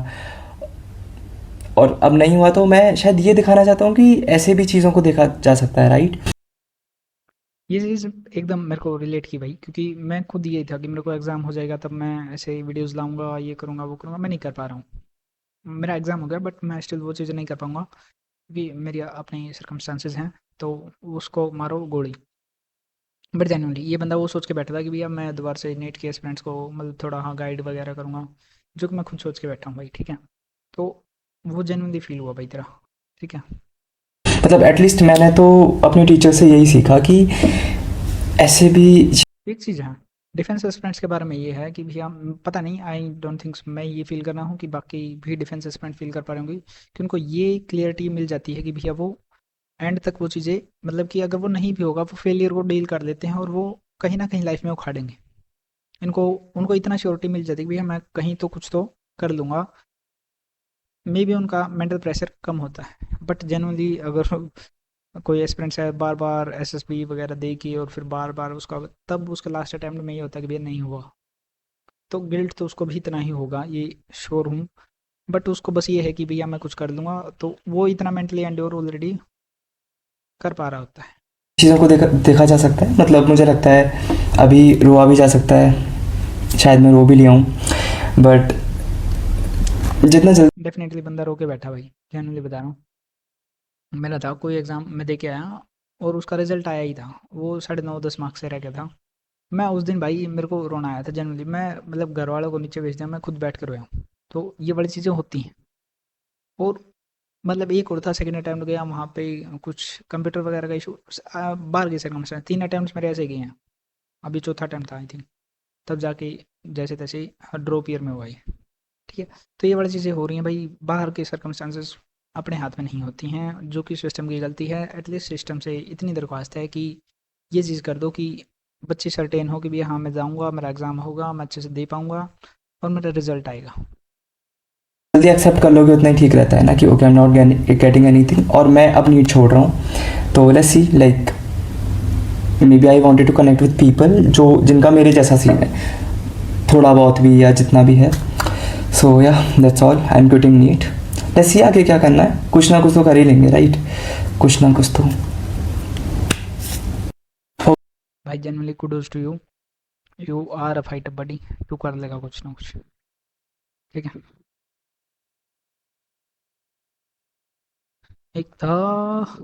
और अब नहीं हुआ तो मैं शायद ये दिखाना चाहता हूँ कि ऐसे भी चीज़ों को देखा जा सकता है, राइट। ये चीज़ एकदम मेरे को रिलेट की भाई, क्योंकि मैं खुद यही था कि मेरे को एग्ज़ाम हो जाएगा तब मैं ऐसे वीडियोस लाऊंगा, ये करूँगा वो करूँगा, मैं नहीं कर पा रहा हूँ। मेरा एग्ज़ाम हो गया बट मैं स्टिल वो चीज़ें नहीं कर पाऊँगा, क्योंकि मेरी अपनी सर्कमस्टांसेस हैं, तो उसको मारो गोली। बट जेन्युइनली ये बंदा वो सोच के बैठा था कि भैया मैं दोबारा से नेट के स्टूडेंट्स को मतलब थोड़ा हाँ गाइड वगैरह करूँगा, जो कि मैं खुद सोच के बैठा हूँ भाई, ठीक है। तो वो जेन्युइनली फील हुआ भाई तेरा, ठीक है। मतलब एटलीस्ट मैंने तो अपने टीचर से यही सीखा कि ऐसे भी एक चीज़ है डिफेंस एस्पिरेंट्स के बारे में, ये है कि भैया पता नहीं, आई डोंट थिंक मैं ये फील कर रहा हूँ कि बाकी भी डिफेंस एस्पिरेंट फील कर पा रहे होंगे कि उनको ये क्लियरिटी मिल जाती है कि भैया वो एंड तक वो चीज़ें, मतलब कि अगर वो नहीं भी होगा वो फेलियर को डील कर लेते हैं और वो कहीं ना कहीं लाइफ में उखाड़ेंगे। उनको इतना श्योरिटी मिल जाती है कि भैया मैं कहीं तो कुछ तो कर लूँगा, मे भी उनका मेंटल प्रेशर कम होता है। बट जनरली अगर कोई एस्पिरेंट्स है बार बार एसएसबी वगैरह दे के और फिर बार बार उसका, तब उसका लास्ट अटैम्प्ट में ये होता है कि भैया नहीं हुआ, तो गिल्ट तो उसको भी इतना ही होगा, ये श्योर हूँ। बट उसको बस ये है कि भैया मैं कुछ कर लूँगा, तो वो इतना मेंटली एंड्योर ऑलरेडी कर पा रहा होता है। चीज़ों को देखा जा सकता है, मतलब मुझे लगता है अभी रोआ भी जा सकता है, शायद मैं रो भी लिया हूँ, बट जितना जल्दी डेफिनेटली बंदा रो के बैठा भाई, जनरली बता रहा हूँ। मेरा था कोई एग्ज़ाम मैं दे के आया और उसका रिजल्ट आया ही था, वो 9.5-10 मार्क्स से रह गया था। मैं उस दिन भाई मेरे को रोना आया था जनरली, मैं मतलब घर वालों को नीचे भेज दिया, मैं खुद बैठ कर रोया हूँ। तो ये बड़ी चीज़ें होती हैं। और मतलब एक और था सेकेंड अटैम्प्ट गया, वहाँ पे कुछ कंप्यूटर वगैरह का इशू, बाहर गए सर्कमस्टेंस, 3 अटैम्प्ट मेरे ऐसे गए हैं, अभी चौथा अटैम्प्ट था आई थिंक, तब जाके जैसे तैसे ड्रॉप ईयर में हुआ है, ठीक है। तो ये बड़ी चीज़ें हो रही हैं भाई, बाहर के सर्कमस्टांसेस अपने हाथ में नहीं होती हैं, जो कि सिस्टम की गलती है। एटलीस्ट सिस्टम से इतनी दरख्वास्त है कि ये चीज़ कर दो कि बच्चे सर्टेन हो कि भैया हाँ मैं जाऊँगा, मेरा एग्ज़ाम होगा, मैं अच्छे से दे पाऊँगा और मेरा रिजल्ट आएगा। जल्दी एक्सेप्ट कर लोगे उतना ही ठीक रहता है ना, कि okay I am not getting anything और मैं अब नीट छोड़ रहा हूँ। तो let's see, like maybe I wanted to connect with people जो जिनका मेरे जैसा सीन है, थोड़ा बहुत भी या जितना भी है। So yeah that's all, I am quitting NEET. Let's see आगे क्या करना है, कुछ ना कुछ तो कर ही लेंगे, राइट, कुछ ना कुछ तो। भाई generally kudos to you, you are a fighter buddy, तू कर लेगा कुछ ना कुछ, ठीक है। एक था,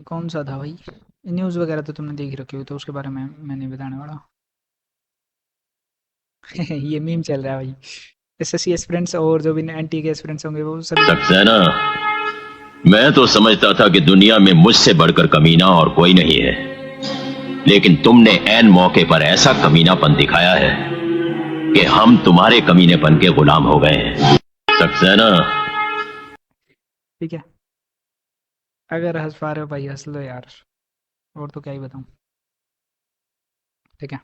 कौन सा था भाई, न्यूज़ वगैरह तो तुमने देख रखी हो, तो उसके बारे में मैं नहीं बताने वाला। ये मीम चल रहा है भाई, एसएससी एस्पिरेंट्स और जो भी एनटी के एस्पिरेंट्स होंगे वो सभी। सक्सेना, मैं तो समझता था कि दुनिया में मुझसे बढ़कर कमीना और कोई नहीं है, लेकिन तुमने ऐन मौके पर ऐसा कमीनापन दिखाया है कि हम तुम्हारे कमीनेपन के गुलाम हो गए हैं। सक्सेना, ठीक है, अगर हंस पा रहे हो भाई हंस लो यार, और तो क्या ही बताऊं, ठीक है।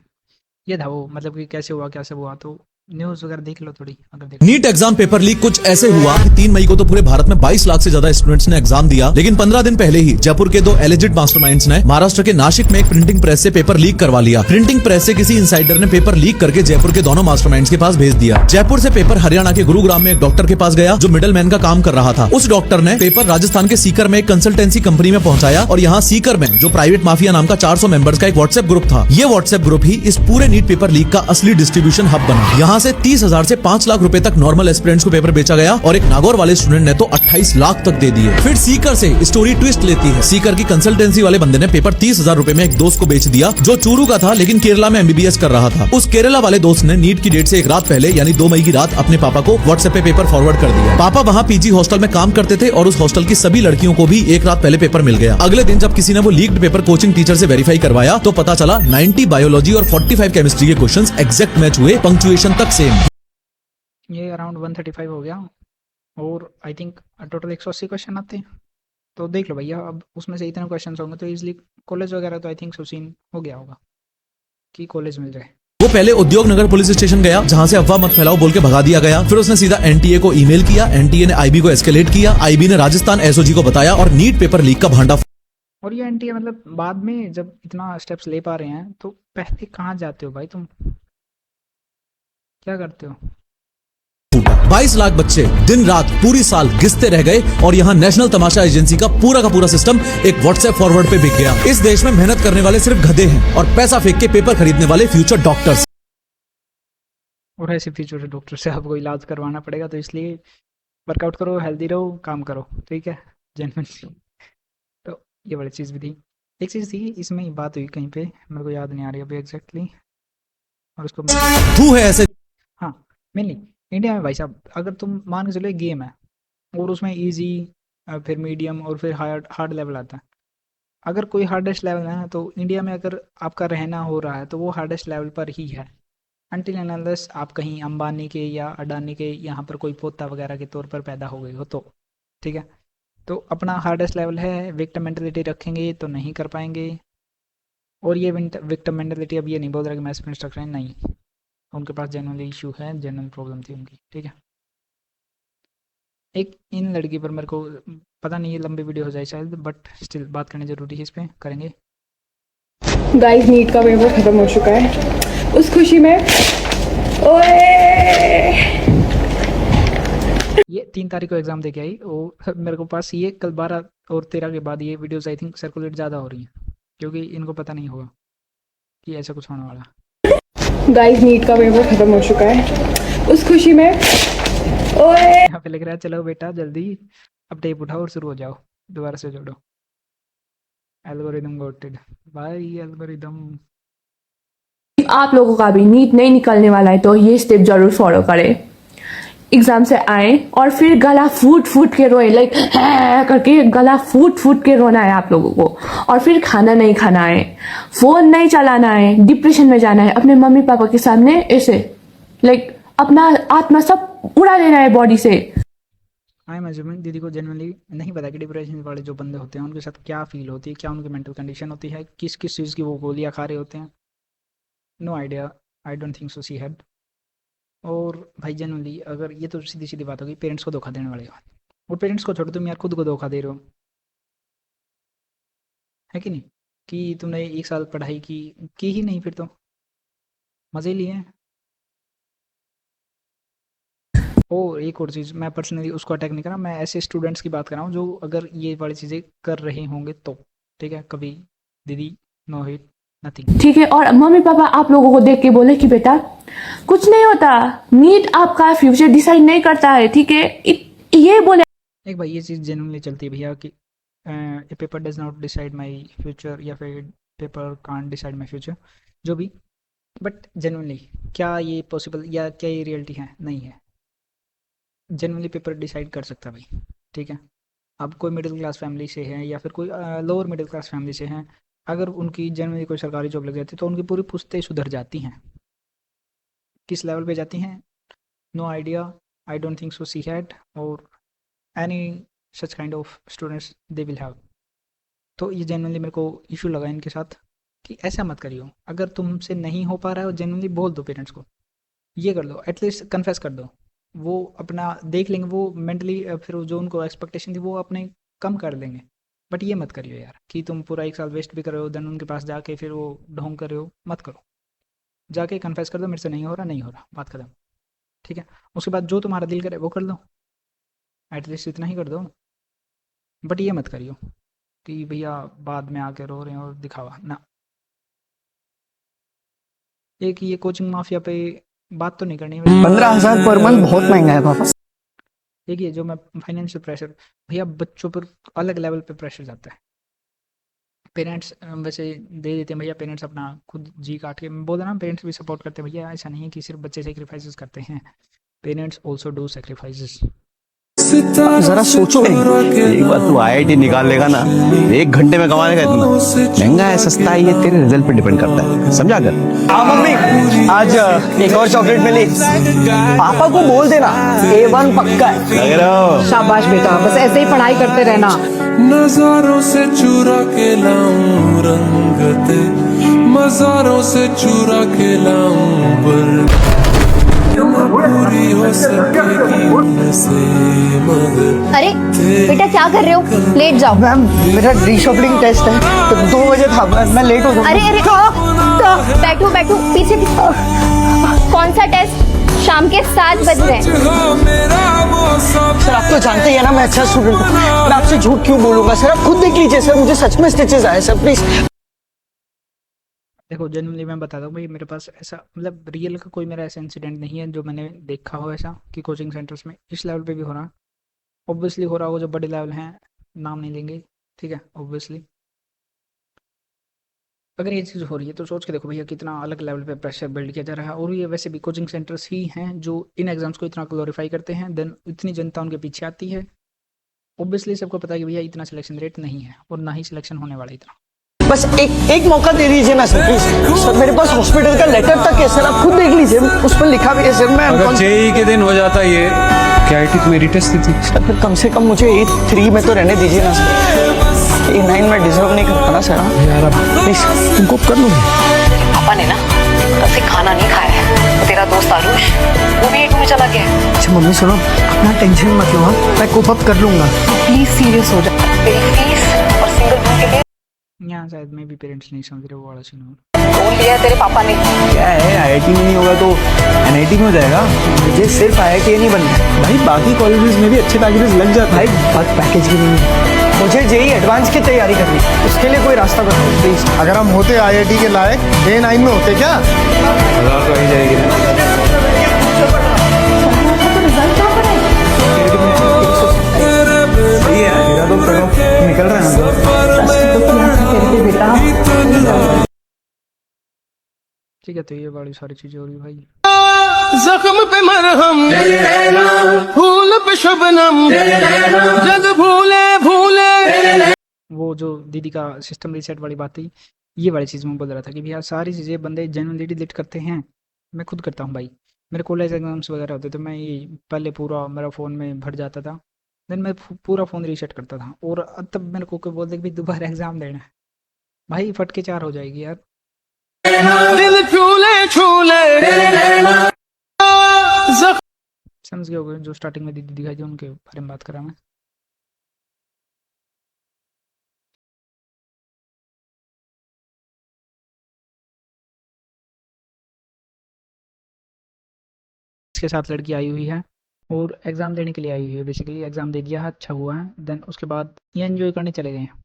ये था वो, मतलब कि कैसे हुआ क्या सब हुआ, तो न्यूज़ वगैरह देख लो थोड़ी, अगर देख नीट एग्जाम पेपर लीक कुछ ऐसे हुआ कि 3 मई को तो पूरे भारत में 22 लाख से ज्यादा स्टूडेंट्स ने एग्जाम दिया, लेकिन 15 दिन पहले ही जयपुर के 2 एलिजिड मास्टरमाइंड्स ने महाराष्ट्र के नासिक में एक प्रिंटिंग प्रेस से पेपर लीक करवा लिया। प्रिंटिंग प्रेस से किसी इनसाइडर ने पेपर लीक करके जयपुर के दोनों मास्टरमाइंड्स के पास भेज दिया। जयपुर से पेपर हरियाणा के गुरुग्राम में एक डॉक्टर के पास गया जो मिडल मैन का काम कर रहा था। उस डॉक्टर ने पेपर राजस्थान के सीकर में एक कंसल्टेंसी कंपनी में पहुंचाया और यहाँ सीकर में जो प्राइवेट माफिया नाम का 400 मेंबर्स का एक व्हाट्सएप ग्रुप था, ये व्हाट्सएप ग्रुप ही इस पूरे नीट पेपर लीक का असली डिस्ट्रीब्यूशन हब बना। यहाँ जहाँ से 30,000 से 5 लाख रुपए तक नॉर्मल एस्पिरेंट्स को पेपर बेचा गया और एक नागौर वाले स्टूडेंट ने तो 28 लाख तक दे दिए। फिर सीकर से स्टोरी ट्विस्ट लेती है। सीकर की कंसल्टेंसी वाले बंदे ने पेपर 30,000 रुपए में एक दोस्त को बेच दिया जो चूरू का था लेकिन केरला में MBBS कर रहा था। उस केरला वाले दोस्त ने नीट की डेट से एक रात पहले यानी 2 मई की रात अपने पापा को व्हाट्सएप पे पेपर फॉरवर्ड कर दिया। पापा वहाँ PG हॉस्टल में काम करते थे और उस हॉस्टल की सभी लड़कियों को भी एक रात पहले पेपर मिल गया। अगले दिन जब किसी ने वो लीक्ड पेपर कोचिंग टीचर से वेरीफाई करवाया तो पता चला 90 बायोलॉजी और 45 केमिस्ट्री के क्वेश्चंस एग्जैक्ट मैच हुए, पंक्चुएशन तक सेम। ये अराउंड 135 हो गया और आई थिंक टोटल 180 क्वेश्चन आते हैं। तो देख लो भैया, अब उसमें से इतने क्वेश्चन होंगे तो इजीली कॉलेज वगैरह तो आई थिंक सुसीन हो गया होगा कि कॉलेज मिल जाए। वो पहले उद्योग नगर पुलिस स्टेशन गया जहां से अफवाह मत फैलाओ बोल के भगा दिया गया। फिर उसने सीधा NTA को ईमेल किया, NTA ने IB को एस्केलेट किया, IB ने राजस्थान SOG को बताया और नीट पेपर लीक का भांडा। और ये NTA मतलब बाद में जब इतना स्टेप्स ले पा रहे हैं तो पहले कहाँ जाते हो भाई, तुम क्या करते हो? 22 लाख बच्चे दिन रात पूरी साल घिसते रह गए और यहाँ नेशनल तमाशा एजेंसी का पूरा सिस्टम एक व्हाट्सएप फॉरवर्ड पे बिक गया। इस देश में मेहनत करने वाले सिर्फ गधे हैं और पैसा फेंक के पेपर खरीदने वाले फ्यूचर डॉक्टर्स। और ऐसे फ्यूचर डॉक्टर से आपको इलाज करवाना पड़ेगा, तो इसलिए वर्कआउट करो, हेल्दी रहो, काम करो, ठीक है, जेन्युइनली। तो ये बड़ी चीज़ भी थी। एक चीज़ थी इसमें बात हुई कहीं पे, मेरे को याद नहीं आ रही अभी एग्जैक्टली, और उसको तू है ऐसे। हाँ, मेनली इंडिया में भाई साहब, अगर तुम मान के चलो एक गेम है और उसमें इजी, फिर मीडियम और फिर हार्ड लेवल आता है। अगर कोई हार्डेस्ट लेवल है तो इंडिया में अगर आपका रहना हो रहा है तो वो हार्डेस्ट लेवल पर ही है, अनटिल एंड अनलेस आप कहीं अंबानी के या अडानी के यहाँ पर कोई पोता वगैरह के तौर पर पैदा हो गए हो तो, ठीक है। तो अपना हार्डेस्ट लेवल है, विक्टिम मेंटलिटी रखेंगे तो नहीं कर पाएंगे। और ये विक्टिम मेंटलिटी अब ये नहीं बोल रहा कि मैं स्पिन स्ट्रक्चर नहीं, उनके पास जनरली इशू है, जनरल प्रॉब्लम थी उनकी, ठीक है। एक इन लड़की पर मेरे को पता नहीं, ये लंबी वीडियो हो जाए शायद, बट स्टिल बात करनी ज़रूरी है, इस पर करेंगे। गाइस नीट का पेपर खत्म हो चुका है, उस खुशी में ओए ये 3 तारीख को एग्ज़ाम दे के आई और मेरे को पास ये कल 12 और 13 के बाद ये वीडियोस आई थिंक सर्कुलेट ज़्यादा हो रही हैं, क्योंकि इनको पता नहीं होगा कि ऐसा कुछ होने वाला। गाइस नीट का पेपर खत्म हो चुका है, उस खुशी में ओए यहाँ पे लग रहा है चलो बेटा जल्दी अब टेप उठाओ और शुरू हो जाओ, दोबारा से जोड़ो। Algorithm gotted by algorithm. आप लोगों का भी नीट नहीं निकलने वाला है तो ये स्टेप जरूर फॉलो करें। एग्जाम से आए और फिर गला फूट के रोए, लाइक करके गला फूट के रोना है आप लोगों को। और फिर खाना नहीं खाना है, फोन नहीं चलाना है, डिप्रेशन में जाना है, अपने मम्मी पापा के सामने ऐसे लाइक अपना आत्मा सब उड़ा देना है बॉडी से। आई एम अज्यूमिंग दीदी को जनरली नहीं पता कि डिप्रेशन वाले जो बंदे होते हैं उनके साथ क्या फील होती है, क्या उनकी मेंटल कंडीशन होती है, किस किस चीज़ की वो गोलियां खा रहे होते हैं। No idea, I don't think so she had. और भाई जनरली अगर ये तो सीधी सीधी बात होगी, पेरेंट्स को धोखा देने वाले बात, और पेरेंट्स को छोड़ो, तुम यार खुद को धोखा दे रहे हो, है कि नहीं? कि तुमने 1 साल पढ़ाई की ही नहीं, फिर तो मज़े लिए हैं। और एक और चीज़, मैं पर्सनली उसको अटैक नहीं कर रहा, मैं ऐसे स्टूडेंट्स की बात कर रहा हूँ जो अगर ये वाली चीज़ें कर रहे होंगे तो, ठीक है। कभी दीदी नो हिट नथिंग, ठीक है। और मम्मी पापा आप लोगों को देख के बोले कि बेटा कुछ नहीं होता, नीट आपका फ्यूचर डिसाइड नहीं करता है, ठीक है, ये बोले। एक भाई ये चीज़ जेन्युइनली चलती है भैया कि a paper does not decide my future या फिर paper can't decide my future, जो भी, बट जेन्युइनली क्या ये पॉसिबल या क्या ये रियलिटी है? नहीं है। जेन्युइनली पेपर डिसाइड कर सकता है भाई, ठीक है। अब कोई मिडिल क्लास फैमिली से है या फिर कोई लोअर मिडिल क्लास फैमिली से है, अगर उनकी जेन्युइनली कोई सरकारी जॉब लग जाती है तो उनकी पूरी पुश्तें सुधर जाती हैं। किस लेवल पे जाती हैं no idea, I don't think so she had or any such kind of students they will have. तो ये जेन्युइनली मेरे को इशू लगा इनके साथ कि ऐसा मत करियो, अगर तुमसे नहीं हो पा रहा है जेन्युइनली बोल दो पेरेंट्स को, ये कर दो, एटलीस्ट कन्फेस कर दो, वो अपना देख लेंगे, वो मेंटली फिर जो उनको एक्सपेक्टेशन थी वो अपने कम कर लेंगे। बट ये मत करियो यार कि तुम पूरा 1 साल वेस्ट भी कर रहे हो, देन उनके पास जाके फिर वो ढोंग कर रहे हो, मत करो। जाके कन्फेस कर दो मेरे से नहीं हो रहा, बात खत्म, ठीक है। उसके बाद जो तुम्हारा दिल करे वो कर लो, एटलीस्ट इतना ही कर दो। बट ये मत करियो कि भैया बाद में आके रो रहे हैं और दिखावा ना। एक ये कोचिंग माफिया पे बात तो नहीं करनी है। 15,000 पर मंथ बहुत महंगा है पापा। देखिए जो मैं फाइनेंशियल प्रेशर, भैया बच्चों पर अलग लेवल पे प्रेशर जाता है। पेरेंट्स वैसे दे देते हैं भैया, पेरेंट्स अपना खुद जी काट के, मैं बोल रहा ना पेरेंट्स भी सपोर्ट करते हैं भैया, ऐसा नहीं है कि सिर्फ बच्चे सेक्रीफाइसेस करते हैं, पेरेंट्स ऑल्सो डू सेक्रीफाइसेस। जरा सोचो, एक बार तू IIT निकाल लेगा ना, 1 घंटे में कमा लेगा इतना। महंगा है सस्ता है ये तेरे रिजल्ट पे डिपेंड करता है, समझा कर। हाँ मम्मी, आज एक और चॉकलेट मिली। पापा को बोल देना A1 पक्का है। लग रहा हो शाबाश बेटा, बस ऐसे ही पढ़ाई करते रहना। नजारों से चुरा के लाऊं रंगते, मजारों से चुरा के लाऊं पर पूरी हो सकेगी से मगर। अरे बेटा क्या कर रहे हो, लेट जाओ। मैम मेरा रीशफलिंग टेस्ट है, तो 2 बजे था, मैं लेट हो जाऊंगा। अरे बैठो बैठो पीछे। कौन सा टेस्ट? शाम के 7 बज रहे हैं। सर आप तो जानते ही है ना मैं अच्छा स्टूडेंट हूँ, मैं आपसे झूठ क्यों बोलूंगा सर? आप खुद देख लीजिए सर, मुझे सच में स्टिचेस आए सर, प्लीज। देखो जनरली मैं बताता हूँ भाई, मेरे पास ऐसा मतलब रियल का कोई मेरा ऐसा इंसिडेंट नहीं है जो मैंने देखा हो ऐसा कि कोचिंग सेंटर्स में इस लेवल पे भी हो रहा। ऑब्वियसली हो रहा होगा, जो बड़े लेवल हैं नाम नहीं लेंगे, ठीक है। ऑब्वियसली अगर ये चीज़ हो रही है तो सोच के देखो भैया कितना अलग लेवल पे प्रेशर बिल्ड किया जा रहा है। और ये वैसे भी कोचिंग सेंटर्स ही हैं जो इन एग्जाम्स को इतना ग्लोरीफाई करते हैं, देन इतनी जनता उनके पीछे आती है। ऑब्वियसली सबको पता है कि भैया इतना सिलेक्शन रेट नहीं है और ना ही सिलेक्शन होने वाला इतना। बस एक मौका दे दीजिए ना सर, प्लीज सर। मेरे पास हॉस्पिटल का लेटर तक है सर, आप खुद देख लीजिए, उस पर लिखा भी है सर। मैं अगर जेई के दिन हो जाता ये, क्या IIT तो मेरी टेस्ट थी। सर फिर कम से कम मुझे A3 में तो रहने दीजिए ना सर। A9 में डिजर्व नहीं करता ना सर। यार प्लीज तुमको कर लूंगी। पापा ने ना कल से खाना नहीं खाया है, तो तेरा दोस्त आरुष वो भी A2 में चला गया है। अच्छा मम्मी सुनो, अपना टेंशन मत लो, मैं कोप अप कर लूंगा। प्लीज सीरियस हो जा। तेरी फीस और सिंगल रूम के लिए यहाँ शायद में भी पेरेंट्स नहीं समझ रहे वो वाला सीन। लोन लिया है तेरे पापा ने। क्या है, IIT में नहीं होगा तो NIT में हो जाएगा। मुझे सिर्फ IIT नहीं बनना है भाई, बाकी कॉलेजेस में भी अच्छे पैकेजेस लग जाते हैं भाई। बात पैकेज की नहीं, मुझे JEE एडवांस की तैयारी करनी है, उसके लिए कोई रास्ता बताओ प्लीज। अगर हम होते IIT के लायक A9 में होते क्या? हजार तो ही जाएगी ना। सही है, मेरा तो निकल रहा है। ठीक है, तो ये बड़ी सारी चीज़ें हो रही भाई। जख्म पे मरहम, फूल पे शबनम, जग भूले भूले। वो जो दीदी का सिस्टम रीसेट वाली बात थी, ये वाली चीज़ मैं बोल रहा था कि भैया सारी चीज़ें बंदे जेन्युइनली डिलीट करते हैं। मैं खुद करता हूँ भाई, मेरे कॉलेज एग्जाम्स वगैरह होते तो मैं ये पहले पूरा मेरा फ़ोन में भर जाता था, देन मैं पूरा फ़ोन रीसेट करता था। और तब मेरे को कोई बोलते कि भाई दोबारा एग्ज़ाम देना है, भाई फट के 4 हो जाएगी यार। दिल छूले छूले, समझ गए होगे, जो स्टार्टिंग में दीदी दिखाई थी उनके बारे में बात करा मैं। इसके साथ लड़की आई हुई है और एग्ज़ाम देने के लिए आई हुई है। बेसिकली एग्ज़ाम दे दिया है, अच्छा हुआ है, देन उसके बाद ये एंजॉय करने चले गए हैं।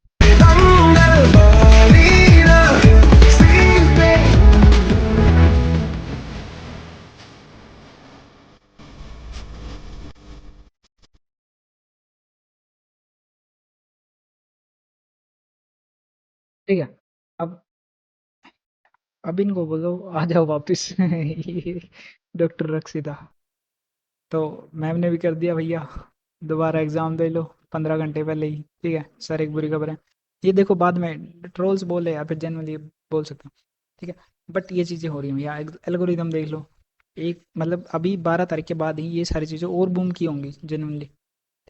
ठीक है, अब इनको बोलो आ जाओ वापस। डॉक्टर रक्षिता, तो मैम ने भी कर दिया भैया, दोबारा एग्ज़ाम दे लो 15 घंटे पहले ही। ठीक है सर, एक बुरी खबर है ये, देखो बाद में ट्रोल्स बोले या फिर जनरली बोल सकते हो, ठीक है, बट ये चीज़ें हो रही हैं भैया। एल्गोरिदम देख लो, एक मतलब अभी 12 तारीख के बाद ही ये सारी चीज़ें और बूम की होंगी जनरली,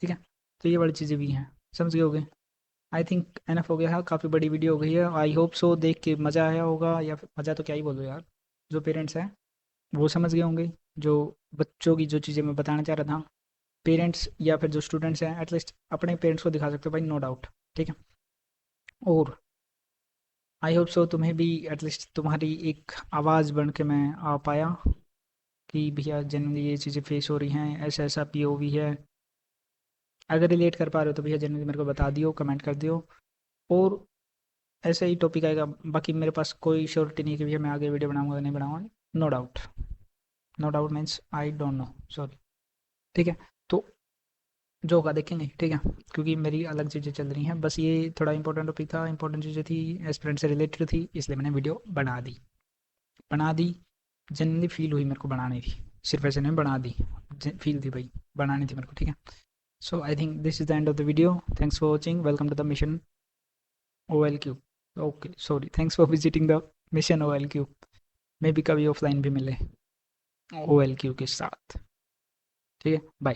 ठीक है। तो ये वाली चीज़ें भी हैं, समझ गए होगे। आई थिंक एनफ हो गया है, काफ़ी बड़ी वीडियो हो गई है। आई होप सो देख के मज़ा आया होगा, या फिर मज़ा तो क्या ही बोलो यार, जो पेरेंट्स हैं वो समझ गए होंगे, जो बच्चों की जो चीज़ें मैं बताना चाह रहा था। पेरेंट्स या फिर जो स्टूडेंट्स हैं एटलीस्ट अपने पेरेंट्स को दिखा सकते हो भाई, नो डाउट, ठीक है। और आई होप सो तुम्हें भी एटलीस्ट तुम्हारी एक आवाज़ बन के मैं आ पाया कि भैया जनरली ये चीज़ें फेस हो रही हैं, ऐसा ऐसा POV है। अगर रिलेट कर पा रहे हो तो भैया जनरली मेरे को बता दियो, कमेंट कर दियो। और ऐसा ही टॉपिक आएगा, बाकी मेरे पास कोई श्योरिटी नहीं कि भैया मैं आगे वीडियो बनाऊंगा नहीं बनाऊंगा, no doubt, no doubt means I don't know, sorry. ठीक है, तो जो होगा देखेंगे, ठीक है, क्योंकि मेरी अलग चीज़ें चल रही हैं। बस ये थोड़ा इंपॉर्टेंट टॉपिक था, इंपॉर्टेंट चीज़ें थी, एस्पिरेंट से रिलेटेड थी, इसलिए मैंने वीडियो बना दी। जनरली फील हुई मेरे को बनानी थी, सिर्फ ऐसे नहीं, बना दी, फील थी भाई, बनानी थी मेरे को। ठीक है, so I think this is the end of the video. Thanks for watching, welcome to the mission OLQ। Okay sorry, thanks for visiting the mission OLQ। मे भी कभी ऑफलाइन भी मिले OLQ के साथ। ठीक है, बाय।